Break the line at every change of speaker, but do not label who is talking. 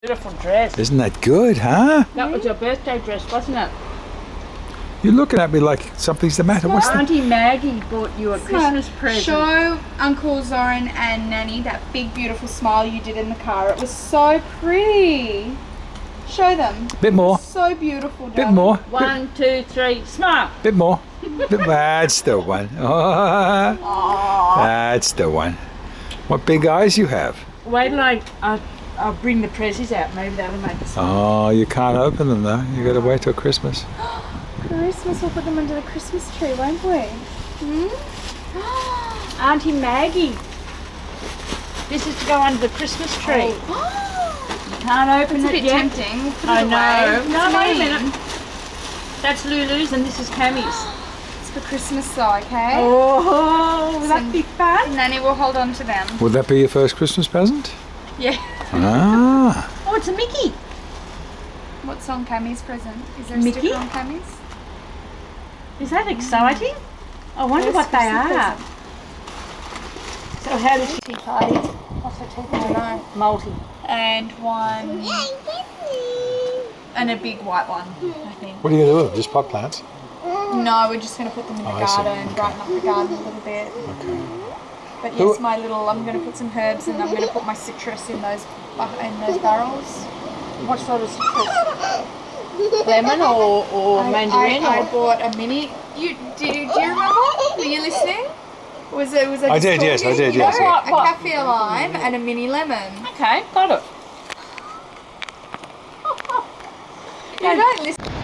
Beautiful dress.
Isn't that good, huh?
That was your birthday dress, wasn't it?
You're looking at me like something's the matter. What's that?
Auntie Maggie bought you a Christmas present.
Show Uncle Zoran and Nanny that big beautiful smile you did in the car. It was so pretty. Show them.
Bit more.
So beautiful,
Bit
darling.
more.
1, 2, 3, smile.
Bit more. That's the one. Oh, that's the one. What big eyes you have.
Wait till I'll bring the prezzies out. Maybe that'll make us.
Oh, you can't open them though. You got to wait till Christmas.
Christmas, we'll put them under the Christmas tree, won't we?
Auntie Maggie. This is to go under the Christmas tree. You can't open
It's a
it
bit
yet.
tempting. We'll put
I
it
know.
away.
No,
What's
wait a
it mean?
minute. That's Lulu's and this is Cammie's.
It's for Christmas though, okay?
Oh, will that be fun?
Nanny will hold on to them.
Would that be your first Christmas present?
Yeah.
Ah.
Oh, it's a Mickey.
What's on Cammie's present? Is there a
Mickey?
sticker on Cammie's?
Is that exciting? I wonder what they
Christmas
are.
present?
So how does she tea party? What's a tea party?
I don't know.
Multi.
And one. And a big white one, I think.
What are you going to do with them? Just pot plants?
No, we're just going to put them in the
Oh, I see.
garden,
Okay.
brighten up the garden a little bit.
Okay.
But
Who-
yes, I'm going to put some herbs and I'm going to put my citrus in those barrels.
What sort of citrus? Lemon or mandarin?
I
or
bought a mini. Do you remember? Were you listening? Was I
I
just
did, yes, I
talking?
did,
You
yes,
know,
yes.
A
What?
kaffir lime and a mini lemon.
Okay, got it.
You don't listen.